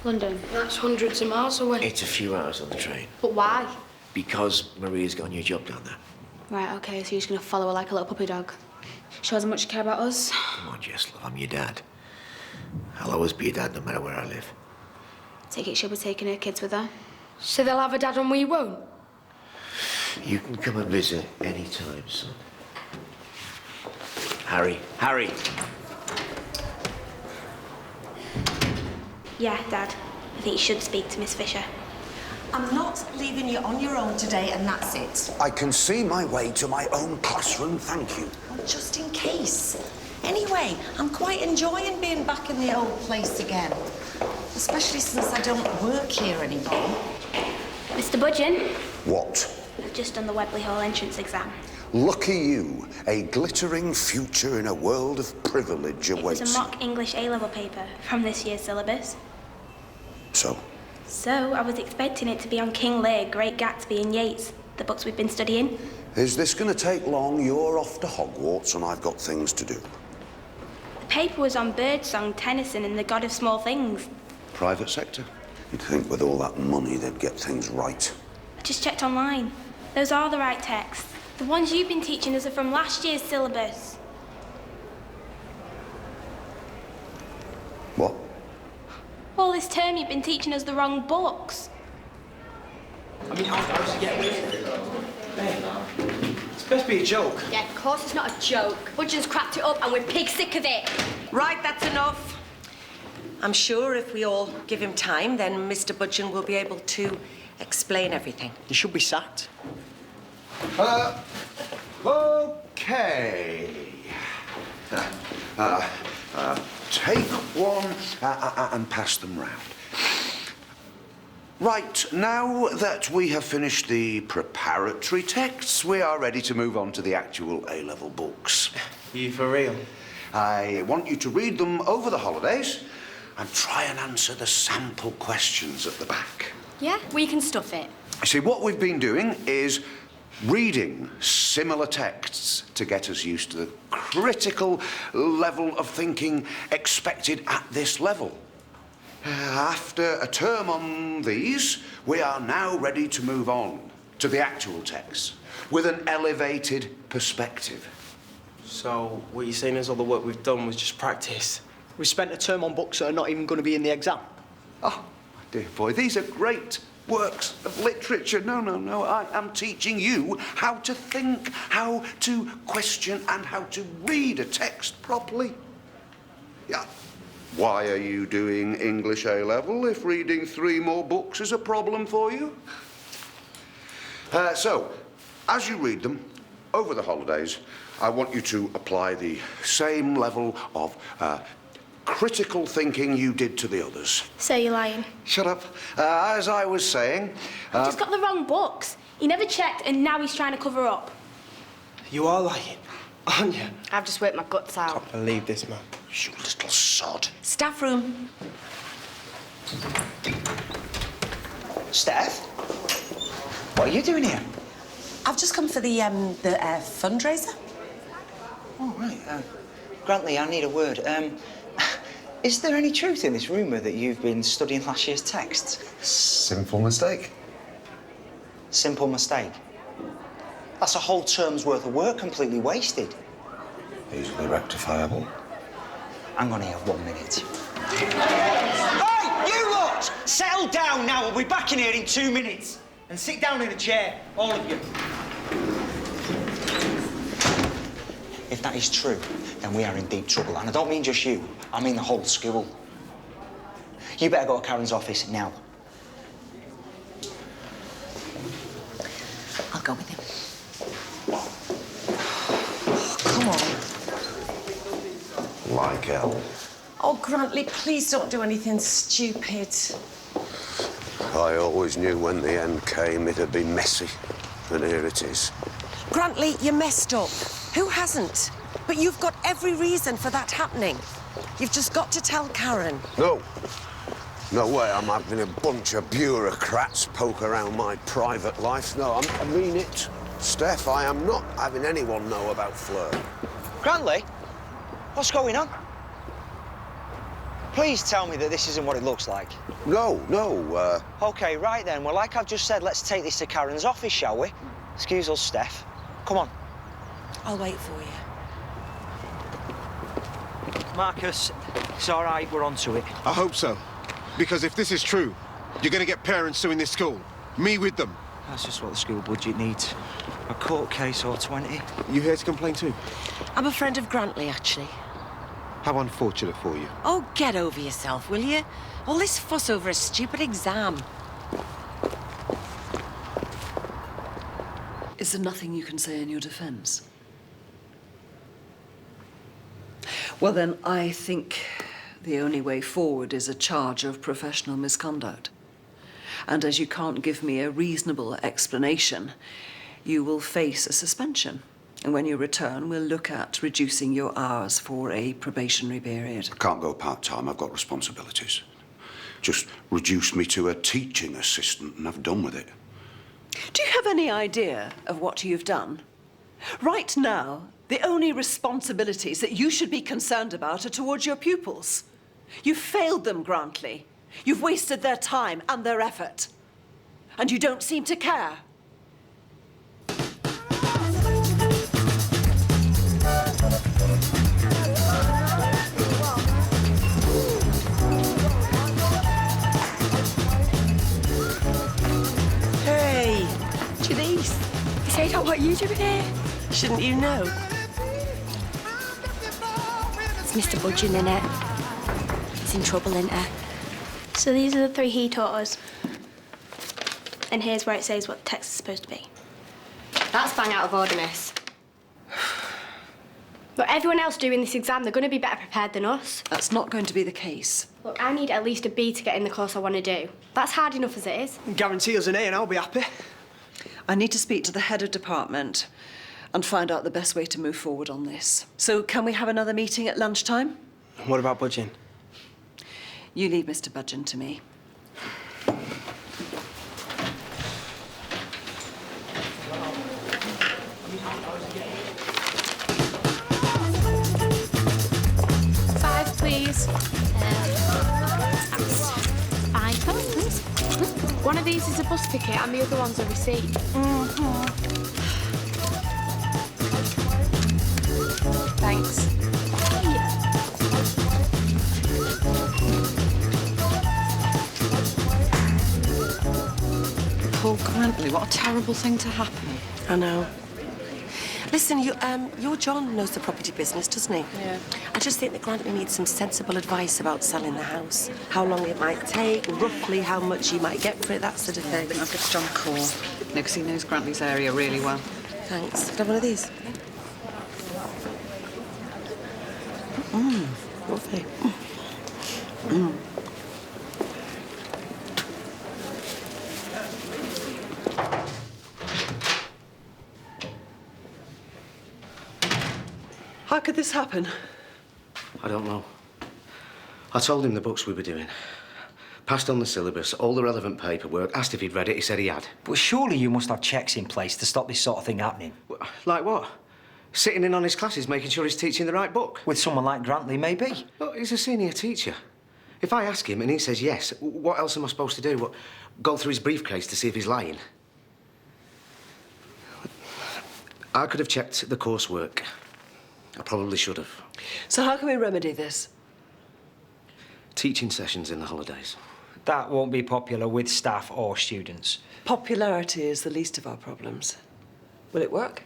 London? That's hundreds of miles away. It's a few hours on the train. But why? Because Maria's got a new job down there. Right, OK, so you're just going to follow her like a little puppy dog. Shows how much you care about us. Come on, Jess, love, I'm your dad. I'll always be your dad no matter where I live. Take it she'll be taking her kids with her. So they'll have a dad and we won't? You can come and visit any time, son. Harry. Harry! Yeah, Dad. I think you should speak to Miss Fisher. I'm not leaving you on your own today, and that's it. I can see my way to my own classroom, thank you. Well, just in case. Anyway, I'm quite enjoying being back in the old place again. Especially since I don't work here anymore. Mr. Budgeon. What? I've just done the Webley Hall entrance exam. Lucky you. A glittering future in a world of privilege awaits. It was a mock English A-level paper from this year's syllabus. So? So, I was expecting it to be on King Lear, Great Gatsby and Yeats, the books we've been studying. Is this going to take long? You're off to Hogwarts and I've got things to do. The paper was on Birdsong, Tennyson and the God of Small Things. Private sector? You'd think with all that money they'd get things right. I just checked online. Those are the right texts. The ones you've been teaching us are from last year's syllabus. What? All this term you've been teaching us the wrong books. I mean, how supposed to get with it? It's supposed to be a joke. Yeah, of course it's not a joke. Budgeon's cracked it up and we're pig sick of it. Right, that's enough. I'm sure if we all give him time, then Mr. Budgeon will be able to explain everything. You should be sacked. Okay. Take one and pass them round. Right, now that we have finished the preparatory texts, we are ready to move on to the actual A-level books. You for real? I want you to read them over the holidays and try and answer the sample questions at the back. Yeah, we can stuff it. You see, what we've been doing is reading similar texts to get us used to the critical level of thinking expected at this level. After a term on these, we are now ready to move on to the actual texts with an elevated perspective. So, what you're saying is all the work we've done was just practice? We spent a term on books that are not even going to be in the exam? Oh, my dear boy, these are great works of literature. No. I am teaching you how to think, how to question, and how to read a text properly. Yeah. Why are you doing English A-level if reading 3 more books is a problem for you? So, as you read them over the holidays, I want you to apply the same level of critical thinking you did to the others. So you're lying? Shut up. As I was saying... I've just got the wrong books. He never checked and now he's trying to cover up. You are lying, aren't you? I've just worked my guts out. Can't believe this, man. You little sod. Staff room. Steph? What are you doing here? I've just come for the fundraiser. Oh, right. Grantley, I need a word. Is there any truth in this rumour that you've been studying last year's texts? Simple mistake. Simple mistake? That's a whole term's worth of work completely wasted. Easily rectifiable. Hang on here 1 minute. Hey, you lot! Settle down now. We'll be back in here in 2 minutes. And sit down in a chair, all of you. If that is true, then we are in deep trouble. And I don't mean just you. I mean the whole school. You better go to Karen's office now. I'll go with him. Oh, come on. Like hell. Oh, Grantley, please don't do anything stupid. I always knew when the end came it'd be messy. And here it is. Grantley, you messed up. Who hasn't? But you've got every reason for that happening. You've just got to tell Karen. No. No way I'm having a bunch of bureaucrats poke around my private life. No, I mean it. Steph, I am not having anyone know about Fleur. Grantley, what's going on? Please tell me that this isn't what it looks like. No. OK, right then. Well, like I've just said, let's take this to Karen's office, shall we? Excuse us, Steph. Come on. I'll wait for you. Marcus, it's all right, we're onto it. I hope so. Because if this is true, you're going to get parents suing this school. Me with them. That's just what the school budget needs. A court case or 20. You here to complain too? I'm a friend of Grantley, actually. How unfortunate for you. Oh, get over yourself, will you? All this fuss over a stupid exam. Is there nothing you can say in your defence? Well, then, I think the only way forward is a charge of professional misconduct. And as you can't give me a reasonable explanation, you will face a suspension. And when you return, we'll look at reducing your hours for a probationary period. I can't go part-time. I've got responsibilities. Just reduce me to a teaching assistant and I've done with it. Do you have any idea of what you've done? Right now, the only responsibilities that you should be concerned about are towards your pupils. You've failed them, Grantley. You've wasted their time and their effort. And you don't seem to care. Hey, Janice. Is it not what you doing here? Shouldn't you know? It's Mr. Budgeon, innit? He's in trouble, innit? So these are the 3 he taught us. And here's where it says what the text is supposed to be. That's bang out of order, miss. But everyone else doing this exam, they're going to be better prepared than us. That's not going to be the case. Look, I need at least a B to get in the course I want to do. That's hard enough as it is. Guarantee us an A and I'll be happy. I need to speak to the head of department and find out the best way to move forward on this. So can we have another meeting at lunchtime? What about budging? You leave Mr. Budgeon to me. Please. Five pounds, please. One of these is a bus ticket and the other one's a receipt. Thanks. Poor Grantley, what a terrible thing to happen. I know. Listen, your John knows the property business, doesn't he? Yeah. I just think that Grantley needs some sensible advice about selling the house. How long it might take, roughly how much you might get for it, that sort of thing. I'll give John a call. Because he knows Grantley's area really well. Thanks. Can I have one of these? Lovely. How could this happen? I don't know. I told him the books we were doing. Passed on the syllabus, all the relevant paperwork, asked if he'd read it, he said he had. But surely you must have checks in place to stop this sort of thing happening. Like what? Sitting in on his classes, making sure he's teaching the right book. With someone like Grantley, maybe. Look, he's a senior teacher. If I ask him and he says yes, what else am I supposed to do? What, go through his briefcase to see if he's lying? I could have checked the coursework. I probably should have. So how can we remedy this? Teaching sessions in the holidays. That won't be popular with staff or students. Popularity is the least of our problems. Will it work?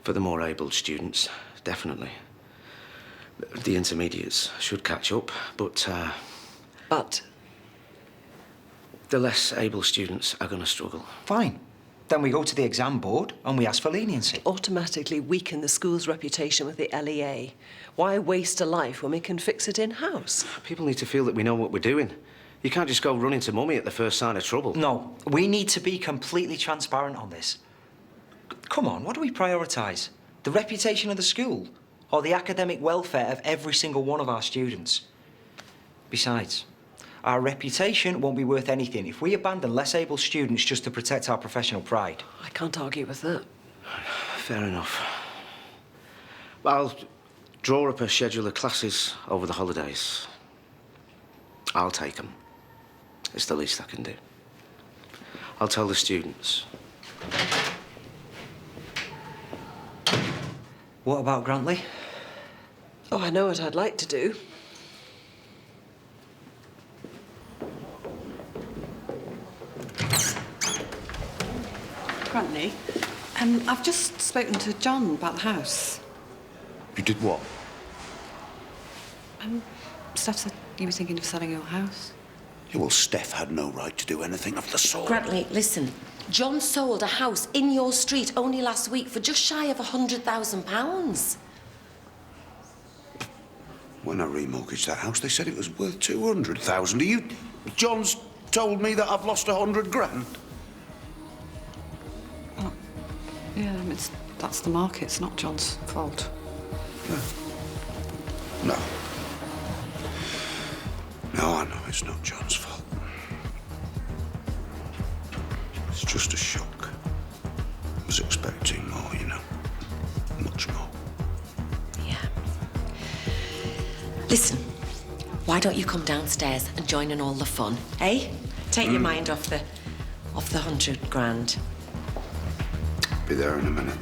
For the more able students, definitely. The intermediates should catch up, but... But? The less able students are going to struggle. Fine. Then we go to the exam board and we ask for leniency. Automatically weaken the school's reputation with the LEA. Why waste a life when we can fix it in-house? People need to feel that we know what we're doing. You can't just go running to mummy at the first sign of trouble. No, we need to be completely transparent on this. Come on, what do we prioritise? The reputation of the school or the academic welfare of every single one of our students? Besides, our reputation won't be worth anything if we abandon less able students just to protect our professional pride. I can't argue with that. Fair enough. I'll draw up a schedule of classes over the holidays. I'll take them. It's the least I can do. I'll tell the students. What about Grantley? Oh, I know what I'd like to do. Grantley, I've just spoken to John about the house. You did what? Steph said you were thinking of selling your house. Yeah, well, Steph had no right to do anything of the sort. Grantley, listen. John sold a house in your street only last week for just shy of £100,000. When I remortgaged that house, they said it was worth 200,000. John's told me that I've lost 100 grand. Well, yeah, that's the market. It's not John's fault. No. No, I know it's not John's fault. It's just a shock. I was expecting more, you know. Much more. Yeah. Listen, why don't you come downstairs and join in all the fun, eh? Take your mind off the 100 grand. Be there in a minute.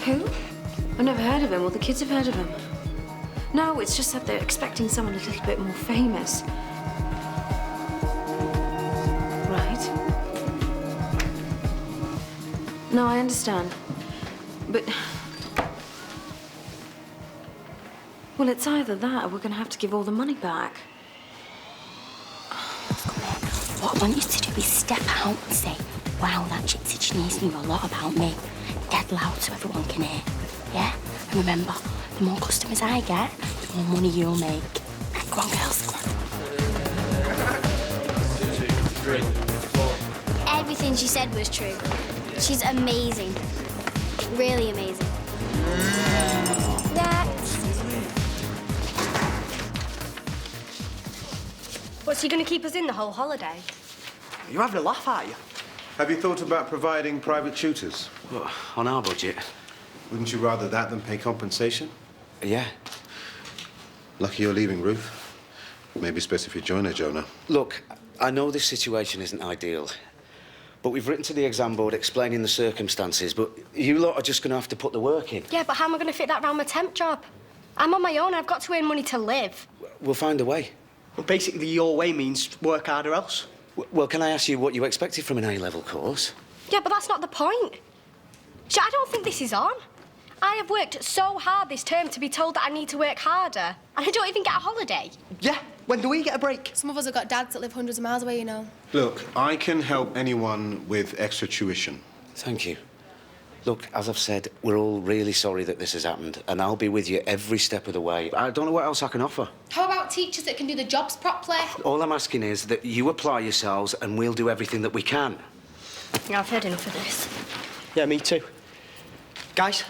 Who? I've never heard of him. Well, the kids have heard of him. No, it's just that they're expecting someone a little bit more famous. Right. No, I understand. But... well, it's either that or we're going to have to give all the money back. What I want you to do is step out and say, wow, that gypsy Chinese knew a lot about me. Dead loud so everyone can hear. Yeah? And remember, the more customers I get, the more money you'll make. Go on, girls, go on. Everything she said was true. She's amazing. Really amazing. Next. What's he going to keep us in the whole holiday? You're having a laugh, are you? Have you thought about providing private tutors? Well, on our budget. Wouldn't you rather that than pay compensation? Yeah. Lucky you're leaving, Ruth. Maybe it's best if you join her, Jonah. Look, I know this situation isn't ideal, but we've written to the exam board explaining the circumstances, but you lot are just going to have to put the work in. Yeah, but how am I going to fit that around my temp job? I'm on my own. I've got to earn money to live. We'll find a way. Well, basically, your way means work harder else. Well, can I ask you what you expected from an A-level course? Yeah, but that's not the point. I don't think this is on. I have worked so hard this term to be told that I need to work harder, and I don't even get a holiday. Yeah, when do we get a break? Some of us have got dads that live hundreds of miles away, you know. Look, I can help anyone with extra tuition. Thank you. Look, as I've said, we're all really sorry that this has happened, and I'll be with you every step of the way. I don't know what else I can offer. How about teachers that can do the jobs properly? All I'm asking is that you apply yourselves, and we'll do everything that we can. Yeah, I've heard enough of this. Yeah, me too. Guys?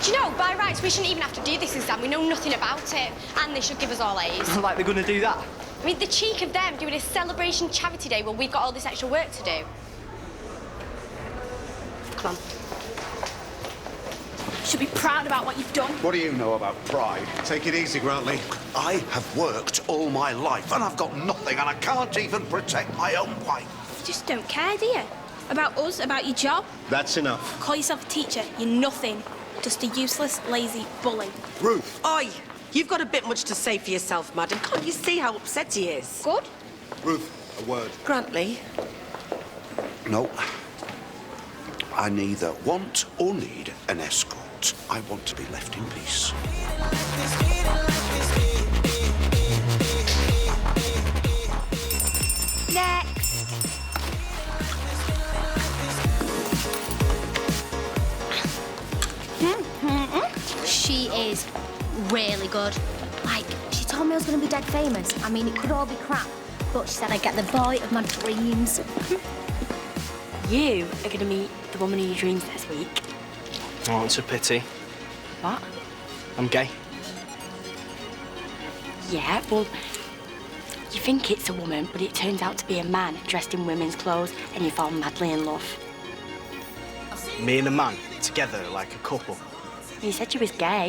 Do you know, by rights, we shouldn't even have to do this exam. We know nothing about it, and they should give us all A's. Like they're going to do that? I mean, the cheek of them doing a celebration charity day when we've got all this extra work to do. Come on. You should be proud about what you've done. What do you know about pride? Take it easy, Grantley. I have worked all my life, and I've got nothing, and I can't even protect my own wife. You just don't care, do you? About us, about your job? That's enough. Call yourself a teacher. You're nothing. Just a useless, lazy bully. Ruth! Oi! You've got a bit much to say for yourself, madam. Can't you see how upset he is? Good. Ruth, a word. Grantley? No. I neither want or need an escort. I want to be left in peace. Next. She is really good. Like, she told me I was going to be dead famous. I mean, it could all be crap, but she said I'd get the boy of my dreams. You are going to meet the woman of your dreams this week. Oh, it's a pity. What? I'm gay. Yeah, well, You think it's a woman, but it turns out to be a man dressed in women's clothes, and you fall madly in love. Me and a man, together like a couple. You said you was gay.